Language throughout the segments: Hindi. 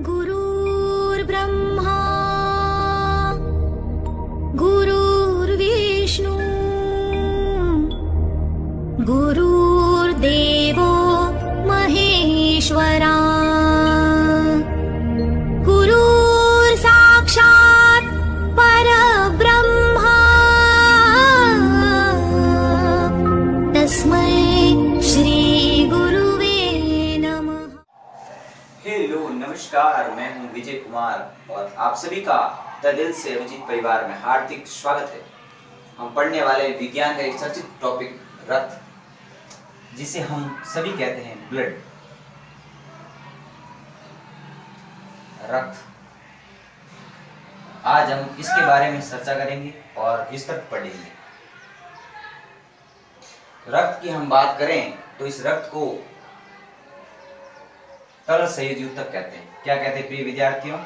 गुरुर्ब्रह्मा गुरुर्विष्णु गुरुर्देवो महेश्वरा गुरुर्साक्षात् परब्रह्मा तस्मै श्री गुरुवे नमः। हेलो नमस्कार, मैं हूं विजय कुमार और आप सभी का दिल से अभिजीत परिवार में हार्दिक स्वागत है। हम पढ़ने वाले विज्ञान का एक चर्चित टॉपिक रक्त, जिसे हम सभी कहते हैं ब्लड। रक्त, आज हम इसके बारे में चर्चा करेंगे और विस्तृत पढ़ेंगे। रक्त की हम बात करें तो इस रक्त को तरल संयोजी ऊतक कहते हैं। क्या कहते हैं प्रिय विद्यार्थियों?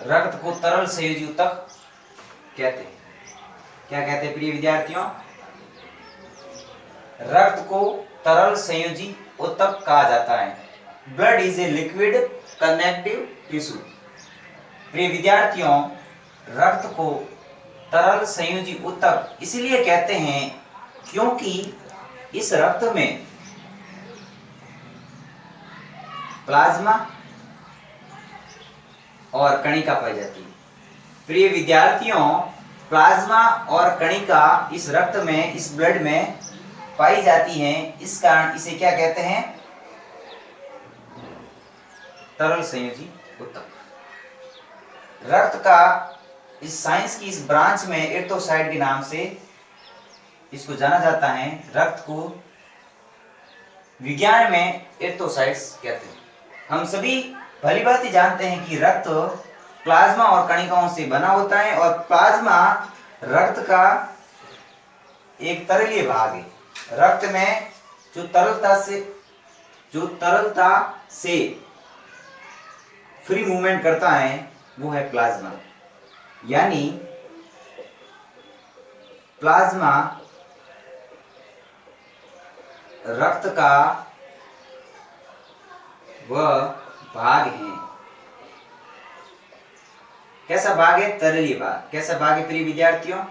रक्त को तरल संयोजी ऊतक कहते हैं। क्या कहते हैं प्रिय विद्यार्थियों? रक्त को तरल संयोजी ऊतक कहा जाता है। Blood is a liquid connective tissue. प्रिय विद्यार्थियों, रक्त को तरल संयोजी ऊतक इसलिए कहते हैं क्योंकि इस रक्त में प्लाज्मा और कणिका पाई जाती है। प्रिय विद्यार्थियों, प्लाज्मा और कणिका इस रक्त में, इस ब्लड में पाई जाती हैं। इस कारण इसे क्या कहते हैं? तरल संयोजी ऊतक। रक्त का इस साइंस की इस ब्रांच में एर्थोसाइट के नाम से इसको जाना जाता है। रक्त को विज्ञान में एर्थोसाइट्स कहते हैं। हम सभी भली भांति जानते हैं कि रक्त प्लाज्मा और कणिकाओं से बना होता है और प्लाज्मा रक्त का एक तरलीय भाग है। रक्त में जो तरलता से फ्री मूवमेंट करता है वो है प्लाज्मा। यानी प्लाज्मा रक्त का वह भाग है। कैसा भाग है? तरलीय भाग। कैसा भाग है प्रिय विद्यार्थियों?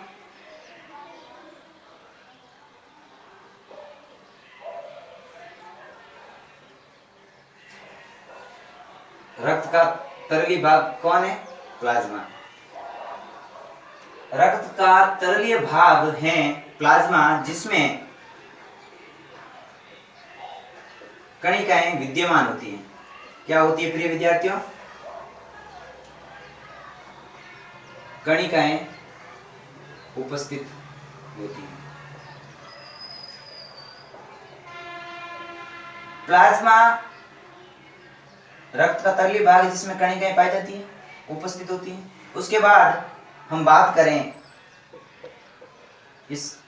रक्त का तरलीय भाग कौन है? प्लाज्मा। रक्त का तरलीय भाग है प्लाज्मा, जिसमें कणिकाएं विद्यमान होती हैं। क्या होती है प्रिय विद्यार्थियों? कणिकाएं उपस्थित होती हैं। प्लाज्मा रक्त का तरलीय भाग है जिसमें कणिकाएं पाई जाती हैं, उपस्थित होती हैं। उसके बाद हम बात करें इस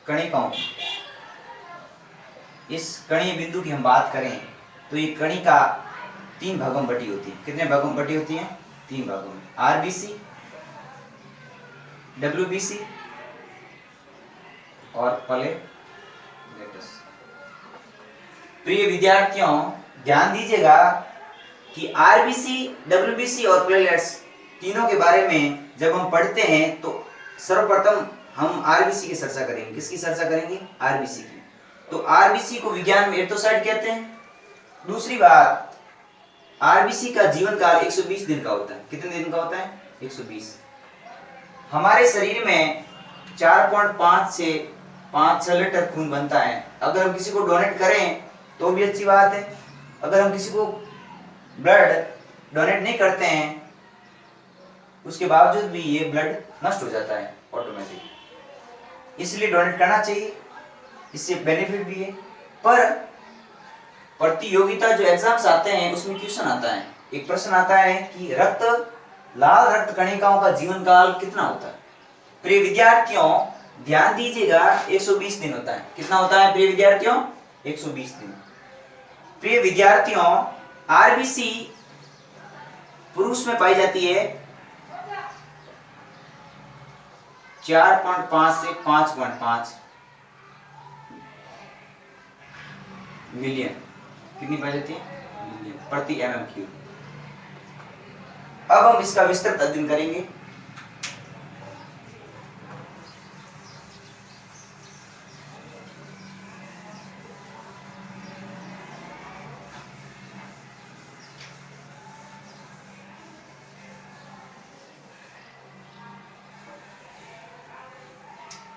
कणिकाओं की, इस कणीय बिंदु की हम बात करें तो ये कणिका 3 भागों में बटी होती है। कितने भागों में बटी होती है? 3 भागों में। आरबीसी, डब्ल्यूबीसी और प्लेटलेट्स। प्रिय विद्यार्थियों, ध्यान दीजिएगा कि आरबीसी, डब्ल्यूबीसी और प्लेटलेट्स तीनों के बारे में जब हम पढ़ते हैं तो सर्वप्रथम हम आरबीसी की चर्चा करेंगे। किसकी चर्चा करेंगे? आरबीसी की। तो आरबीसी को विज्ञान में एर्थोसाइट कहते हैं। दूसरी बात, आरबीसी का जीवन काल 120 दिन का होता है। कितने दिन का होता है? 120। हमारे शरीर में 4.5 से 5-6 लीटर खून बनता है। अगर हम किसी को डोनेट करें तो भी अच्छी बात है। अगर हम किसी को ब्लड डोनेट नहीं करते हैं, उसके बावजूद भी ये ब्लड नष्ट हो जाता है ऑटोमेटिक। इसलिए डोनेट करना चाहिए, इससे बेनिफिट भी है। पर प्रतियोगिता जो एग्जाम्स आते हैं उसमें क्वेश्चन आता है, एक प्रश्न आता है कि लाल रक्त कणिकाओं का जीवन काल कितना होता है? प्रिय विद्यार्थियों, ध्यान दीजिएगा, 120 दिन होता है। कितना होता है प्रिय विद्यार्थियों? 120 दिन। प्रिय विद्यार्थियों, आरबीसी पुरुष में पाई जाती है 4.5 से 5.5 मिलियन। कितनी पाई जाती है? मिलियन प्रति mm³। अब हम इसका विस्तृत अध्ययन करेंगे।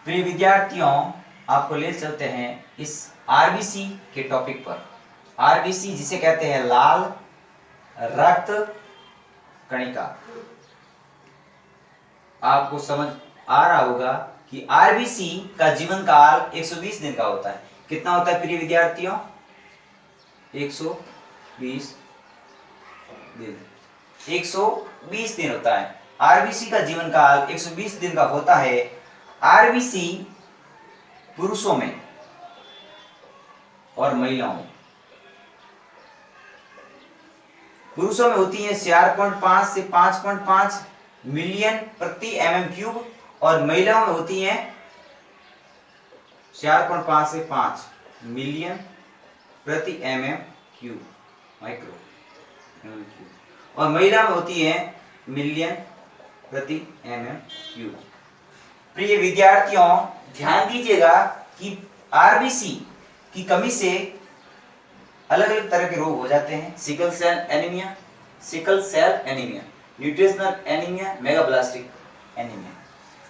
प्रिय विद्यार्थियों, आपको ले चलते हैं इस आरबीसी के टॉपिक पर। आरबीसी जिसे कहते हैं लाल रक्त कणिका। आपको समझ आ रहा होगा कि आरबीसी का जीवन काल 120 दिन का होता है। कितना होता है प्रिय विद्यार्थियों? 120 दिन। 120 दिन होता है। आरबीसी का जीवन काल 120 दिन का होता है। आरबीसी पुरुषों में और महिलाओं में। पुरुषों में होती है 4.5 से 5.5 मिलियन प्रति mm³ और महिलाओं में होती है 4.5 से 5 मिलियन प्रति mm³ माइक्रो mm³, और महिला में होती है मिलियन प्रति mm³। प्रिय विद्यार्थियों, ध्यान दीजिएगा कि आरबीसी की कमी से अलग अलग तरह के रोग हो जाते हैं। Sickle cell anaemia, nutritional anaemia, megaloblastic anaemia.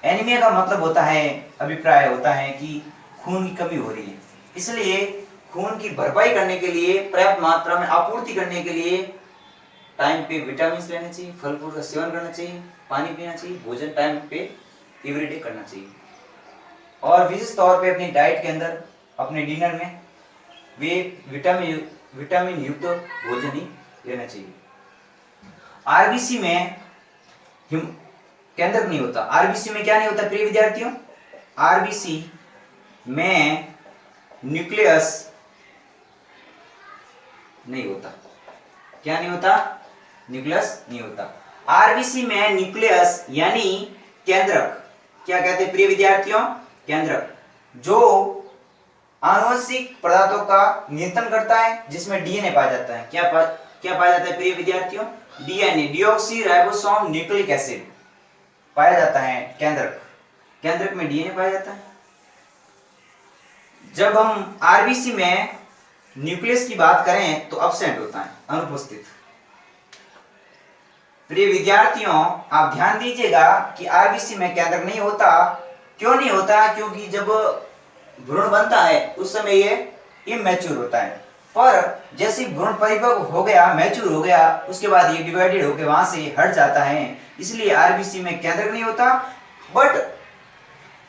Anaemia का मतलब होता है, अभिप्राय होता है कि खून की कमी हो रही है, इसलिए खून की भरपाई करने के लिए, पर्याप्त मात्रा में आपूर्ति करने के लिए टाइम पे विटामिन लेने चाहिए, फल फूल का सेवन करना चाहिए, पानी पीना चाहिए, भोजन टाइम पे एवरीडे करना चाहिए, और विशेष तौर पे अपनी डाइट के अंदर, अपने डिनर में वे विटामिन युक्त भोजन ही लेना चाहिए। आरबीसी में केंद्रक नहीं होता। आरबीसी में क्या नहीं होता प्रिय विद्यार्थियों? आरबीसी में न्यूक्लियस नहीं होता। क्या नहीं होता? न्यूक्लियस नहीं होता। आरबीसी में न्यूक्लियस यानी केंद्रक, क्या कहते हैं प्रिय विद्यार्थियों? केंद्रक, जो आनुवंशिक पदार्थों का नियंत्रण करता है, जिसमें डीएनए पाया जाता है। क्या पाया जाता है प्रिय विद्यार्थियों? DNA, deoxy ribosome nucleic acid पाया जाता है। केंद्रक में डीएनए पाया जाता है। जब हम आरबीसी में न्यूक्लियस की बात करें तो अब्सेंट होता है, अनुपस्थित। प्रिय विद्यार्थियों, आप ध्यान दीजिएगा कि आरबीसी में केंद्रक नहीं होता। क्यों नहीं होता? क्योंकि जब भ्रूण बनता है उस समय ये इमैच्योर होता है, पर जैसे भ्रूण परिपक्व हो गया, मैच्योर हो गया, उसके बाद ये डिवाइडेड होकर वहां से हट जाता है, इसलिए आरबीसी में केंद्रक नहीं होता। बट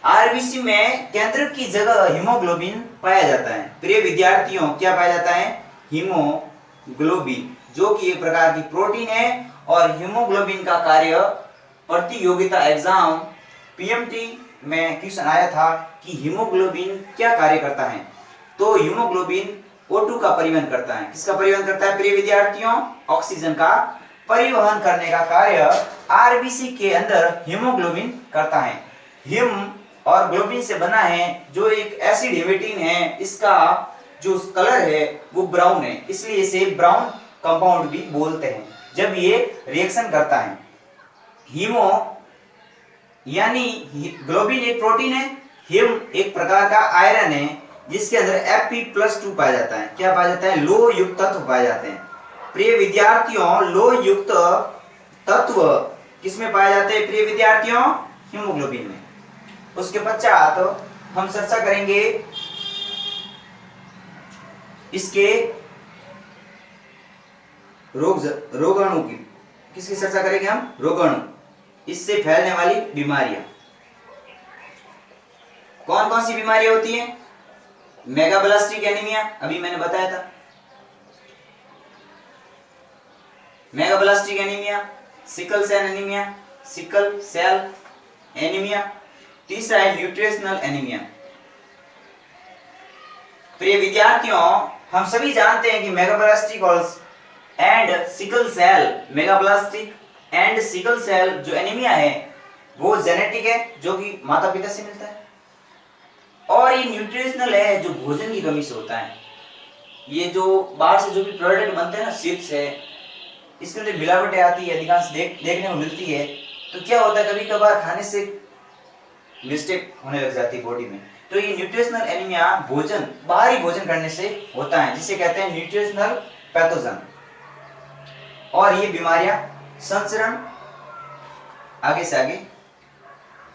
आरबीसी में केंद्रक की जगह हीमोग्लोबिन पाया जाता है। प्रिय विद्यार्थियों, क्या पाया जाता है? हीमोग्लोबिन, जो कि एक प्रकार की प्रोटीन है, और हीमोग्लोबिन का कार्य प्रतियोगिता एग्जाम पीएमटी में क्वेश्चन आया था कि हीमोग्लोबिन क्या कार्य करता है। तो हीमोग्लोबिन O2 का परिवहन करता है। किसका परिवहन करता है प्रिय विद्यार्थियों? ऑक्सीजन का परिवहन करने का कार्य आरबीसी के अंदर हीमोग्लोबिन करता है। हिम और ग्लोबिन से बना है, जो एक एसिड हेमेटिन है। इसका जो कलर है वो ब्राउन है, इसलिए इसे ब्राउन कंपाउंड भी बोलते हैं जब ये रिएक्शन करता है। हीमो यानी ग्लोबिन एक प्रोटीन है, हिम एक प्रकार का आयरन है, जिसके अंदर Fe+2 पाया जाता है। क्या पाया जाता है? लोह युक्त तत्व पाए जाते हैं। प्रिय विद्यार्थियों, लोह युक्त तत्व किसमें पाए जाते हैं प्रिय विद्यार्थियों? हीमोग्लोबिन में। उसके पश्चात हम चर्चा करेंगे इसके रोगाणु की। किसकी चर्चा करेंगे हम? रोगाणु, इससे फैलने वाली बीमारियां। कौन कौन सी बीमारियां होती हैं? मेगाब्लास्टिक एनीमिया, अभी मैंने बताया था। Megaloblastic anaemia, sickle cell anaemia, तीसरा है न्यूट्रिशनल एनीमिया। प्रिय विद्यार्थियों, हम सभी जानते हैं कि मेगाब्लास्टिक और and sickle cell megaloblastic and sickle cell जो एनीमिया है वो जेनेटिक है, जो कि माता पिता से मिलता है, और ये न्यूट्रिशनल है, जो भोजन की कमी से होता है। ये जो बाहर से जो भी प्रोडक्ट बनते हैं ना, चिप्स है, इसके अंदर मिलावटें आती है, अधिकांश देखने को मिलती है। तो क्या होता है, कभी कभार खाने से मिस्टेक होने लग जाती है बॉडी में। तो ये न्यूट्रिशनल एनीमिया भोजन, बाहरी भोजन करने से होता है, जिसे कहते हैं न्यूट्रिशनल पैथोजन। और ये बीमारियां संचरण आगे से आगे,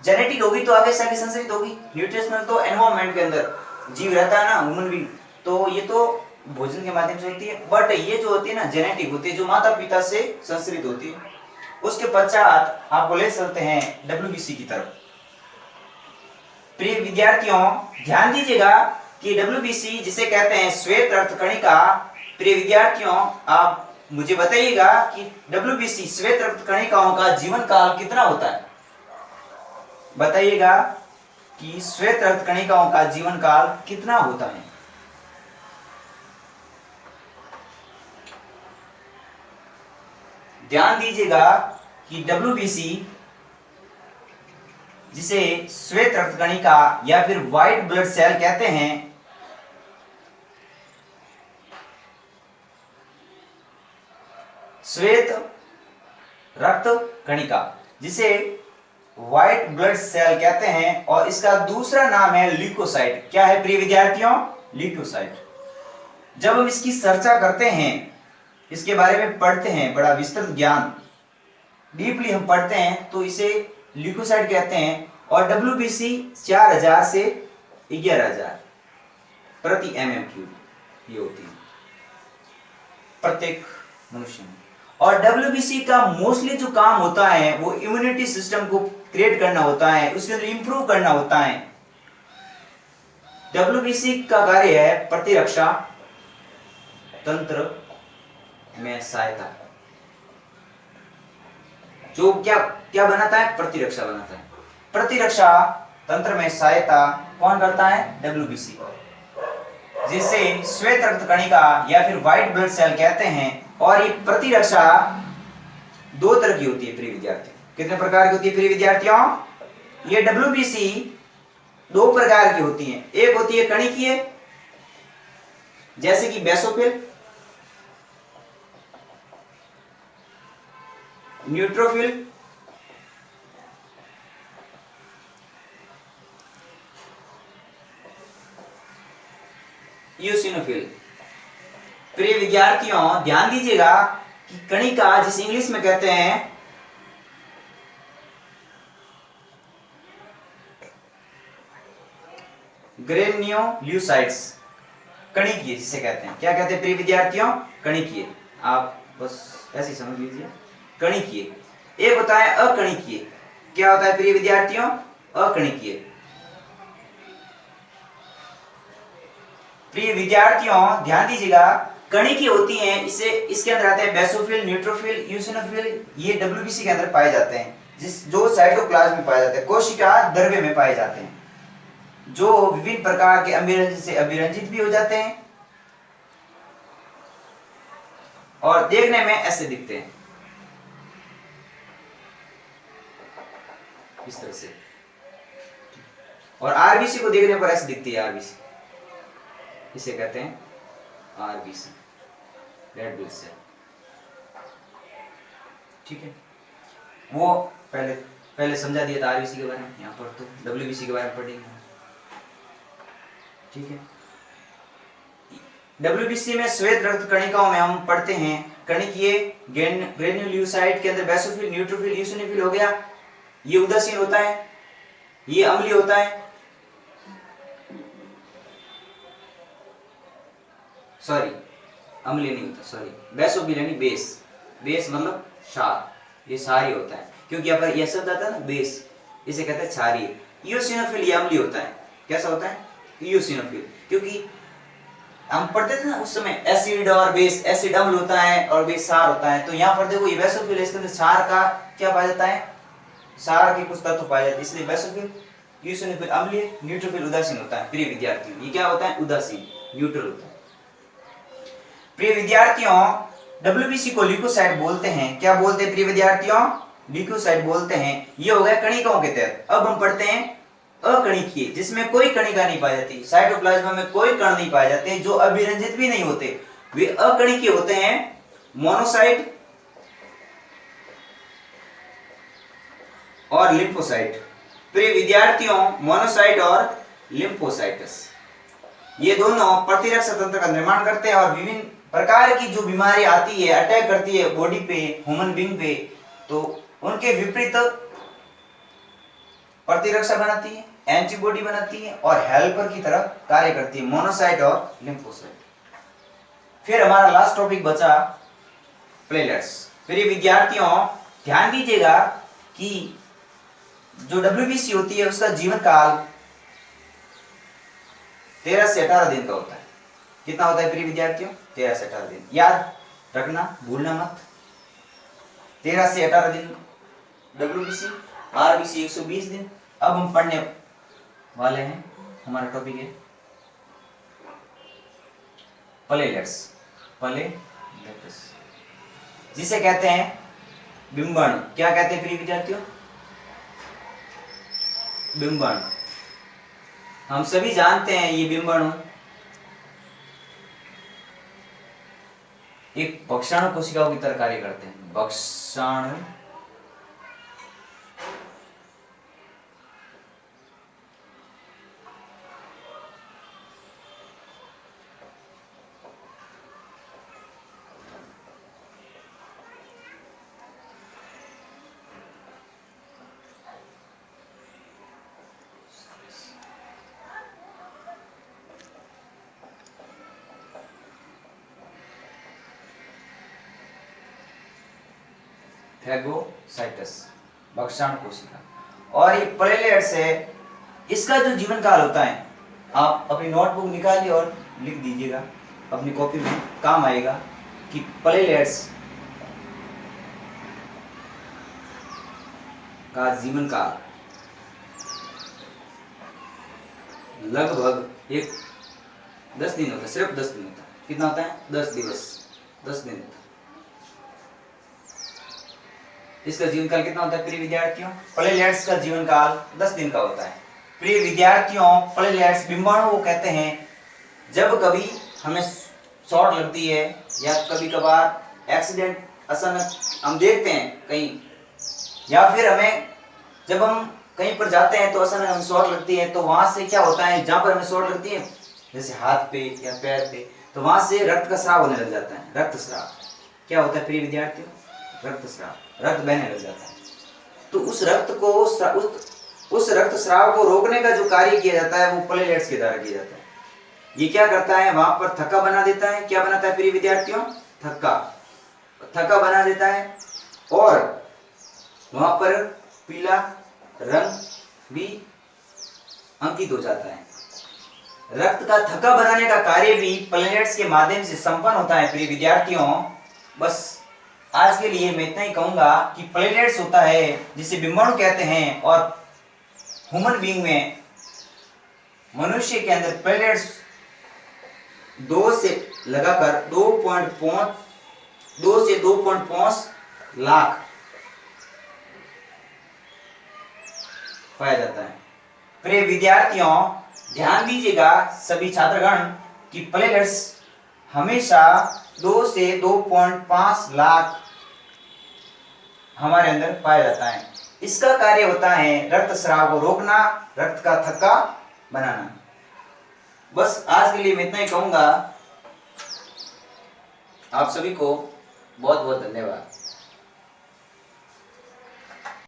जेनेटिक होगी तो आगे से आगे संचरित होगी। न्यूट्रिशनल तो एनवायरनमेंट के अंदर जीव रहता है ना, ह्यूमन बीइंग, तो ये तो भोजन के माध्यम से होती है। बट ये जो होती है ना, जेनेटिक होती है, जो माता पिता से संचरित होती है। उसके पश्चात आपको ले चलते हैं डब्ल्यूबीसी की तरफ। प्रिय विद्यार्थियों, ध्यान दीजिएगा कि डब्ल्यूबीसी जिसे कहते हैं श्वेत रक्त कणिका। प्रिय विद्यार्थियों, आप मुझे बताइएगा कि डब्ल्यूबीसी श्वेत रक्त कणिकाओं का जीवन काल कितना होता है। बताइएगा कि श्वेत रक्त कणिकाओं का जीवन काल कितना होता है। ध्यान दीजिएगा कि डब्ल्यूबीसी जिसे श्वेत रक्त कणिका या फिर व्हाइट ब्लड सेल कहते हैं, श्वेत रक्त कणिका जिसे व्हाइट ब्लड सेल कहते हैं, और इसका दूसरा नाम है ल्यूकोसाइट। क्या है प्रिय विद्यार्थियों? ल्यूकोसाइट। जब हम इसकी चर्चा करते हैं, इसके बारे में पढ़ते हैं, बड़ा विस्तृत ज्ञान डीपली हम पढ़ते हैं, तो इसे ल्यूकोसाइट कहते हैं। और डब्ल्यूबीसी 4000 से 11000 प्रति mm³ ये होती है प्रत्येक मनुष्य में। और डब्ल्यूबीसी का मोस्टली जो काम होता है वो इम्यूनिटी सिस्टम को क्रिएट करना होता है, उसके अंदर इंप्रूव करना होता है। डब्ल्यूबीसी का कार्य है प्रतिरक्षा तंत्र में सहायता। जो क्या बनाता है? प्रतिरक्षा बनाता है। प्रतिरक्षा तंत्र में सहायता कौन करता है? डब्ल्यूबीसी, जिसे श्वेत रक्त कणिका या फिर व्हाइट ब्लड सेल कहते हैं। और ये प्रतिरक्षा दो तरह की होती है प्रिय विद्यार्थियों। कितने प्रकार की होती है प्रिय विद्यार्थियों? ये डब्ल्यूबीसी दो प्रकार की होती है। एक होती है कणिकीय, जैसे कि बेसोफिल, न्यूट्रोफिल, यूसिनोफिल। प्रिय विद्यार्थियों, ध्यान दीजिएगा कि कणिका जिसे इंग्लिश में कहते हैं ग्रेन्युलोसाइट्स, कणिकीय जिसे कहते हैं, क्या कहते हैं प्रिय विद्यार्थियों? कणिकीय। आप बस ऐसे समझ लीजिए, कणिकीय। एक होता है अकणिकीय। क्या होता है प्रिय विद्यार्थियों? अकणिकीय। प्रिय विद्यार्थियों, ध्यान दीजिएगा, कणिकीय होती हैं, इसके अंदर आते हैं बेसोफिल, न्यूट्रोफिल, यूसिनोफिल। ये डब्ल्यूबीसी के अंदर पाए जाते हैं, जो साइटोप्लाज्म में पाए जाते हैं, कोशिका द्रव्य में पाए जाते हैं, जो विभिन्न प्रकार के अभिरंजित से अभिरंजित भी हो जाते हैं और देखने में ऐसे दिखते हैं, इस तरह से। और आरबीसी को देखने पर ऐसे दिखती है आरबीसी, इसे कहते हैं आरबीसी, रेड ब्लड सेल। ठीक है, वो पहले समझा दिया था आरबीसी के बारे में, यहाँ पर तो डब्ल्यूबीसी के बारे में पढ़ेंगे। ठीक है, डब्ल्यूबीसी में श्वेत रक्त कणिकाओं में हम पढ़ते हैं कणिकीय, ग्रेन्युलोसाइट के अंदर बेसोफिल, न्यूट्रोफिल, यूसिनोफिल हो गया। ये उदासीन होता है, ये अम्लीय होता है, सॉरी अम्लीय नहीं होता, सॉरी बेसोफिल यानी बेस मतलब क्षार, ये क्षारीय होता है, क्योंकि यहाँ पर यह शब्द आता है ना बेस, इसे कहते हैं क्षारीय। यूसिनोफिल ये अम्लीय होता है। कैसा होता है? यूसिनोफिल, क्योंकि हम पढ़ते थे ना उस समय एसिड और बेस, एसिड अम्ल होता है और बेस क्षार होता है। तो यहाँ पर देखो ये बेसोफिल, इसके अंदर क्षार का क्या पाया जाता है? क्षार के कुछ तत्व पाए जाते हैं, इसलिए बेसोफिल। यूसिनोफिल अम्लीय, न्यूट्रोफिल उदासीन होता है। प्रिय विद्यार्थियों, ये क्या होता है? उदासीन, न्यूट्रल होता है। प्रिय विद्यार्थियों, WBC को ल्यूकोसाइट बोलते हैं। क्या बोलते हैं प्रिय विद्यार्थियों? ल्यूकोसाइट बोलते हैं। ये हो गया कणिकाओं के तहत। अब हम पढ़ते हैं अकणिकीय, जिसमें कोई कणिका नहीं पाई जाती। साइटोप्लाज्म में कोई कण नहीं पाए जाते, जो अभिरंजित भी नहीं होते, वे अकणिकीय होते हैं। मोनोसाइट और लिम्फोसाइट। प्रिय विद्यार्थियों, मोनोसाइट और लिम्फोसाइट्स ये दोनों प्रतिरक्षा तंत्र का निर्माण करते हैं और विभिन्न प्रकार की जो बीमारी आती है, अटैक करती है बॉडी पे, ह्यूमन बीइंग पे, तो उनके विपरीत प्रतिरक्षा बनाती है, एंटीबॉडी बनाती है और हेल्पर की तरह कार्य करती है, मोनोसाइट और लिम्फोसाइट। फिर हमारा लास्ट टॉपिक बचा प्लेटलेट्स। प्रिय विद्यार्थियों, ध्यान दीजिएगा कि जो WBC होती है उसका जीवन काल 13 से 18 दिन का होता है। कितना होता है प्रिय विद्यार्थियों? 13 से 18 दिन। याद रखना, भूलना मत। 13 से 18 दिन WBC, RBC 120 दिन। अब हम पढ़ने वाले हैं, हमारा टॉपिक है प्लेटलेट्स। प्लेटलेट्स जिसे कहते हैं बिंबाणु। क्या कहते हैं प्रिय विद्यार्थियों? बिंबाणु। हम सभी जानते हैं ये बिंबाणु एक भक्षाणु कोशिकाओं की तरह कार्य करते हैं। भक्षाणु फैगोसाइटस, भक्षाणु कोशिका। और ये प्लेटलेट्स है, इसका जो जीवन काल होता है, आप अपनी नोटबुक निकालिए और लिख दीजिएगा, अपनी कॉपी में काम आएगा कि प्लेटलेट्स का जीवन काल लगभग 10 दिन होता है। सिर्फ 10 दिन होता है। कितना होता है? 10 दिवस, 10 दिन होता है। इसका जीवन काल कितना होता है प्रिय विद्यार्थियों? प्लेटलेट्स का जीवन काल 10 दिन का होता है। प्रिय विद्यार्थियों, प्लेटलेट्स बिंबाणु को कहते हैं। जब कभी हमें शॉट लगती है या कभी कभार एक्सीडेंट अचानक हम देखते हैं कहीं, या फिर हमें जब हम कहीं पर जाते हैं तो अचानक हमें शॉट लगती है, तो वहां से क्या होता है, जहां पर हमें शॉट लगती है जैसे हाथ पे या पैर पे, तो वहां से रक्त का स्राव होने लग जाता है। रक्त स्राव क्या होता है प्रिय विद्यार्थियों? रक्त स्राव, रक्त बहने लग जाता है। तो उस रक्त स्राव को रोकने का जो कार्य किया जाता है वो प्लेटलेट्स के द्वारा किया जाता है। ये क्या करता है? वहां पर थक्का बना देता है। क्या बनाता है प्रिय विद्यार्थियों? थक्का बना देता है और वहां पर पीला रंग भी अंकित हो जाता है। रक्त का थक्का बनाने का कार्य भी प्लेटलेट्स के माध्यम से संपन्न होता है। प्रिय विद्यार्थियों, बस आज के लिए मैं इतना ही कहूंगा कि प्लेटलेट्स होता है जिसे बिंबाणु कहते हैं, और ह्यूमन बीइंग में, मनुष्य के अंदर प्लेटलेट्स 2 से लगाकर 2 से 2.5 लाख पाया जाता है। प्रिय विद्यार्थियों, ध्यान दीजिएगा सभी छात्रगण कि प्लेटलेट्स हमेशा 2 से 2.5 लाख हमारे अंदर पाया जाता है। इसका कार्य होता है रक्त स्राव को रोकना, रक्त का थक्का बनाना। बस आज के लिए मैं इतना ही कहूंगा। आप सभी को बहुत बहुत धन्यवाद।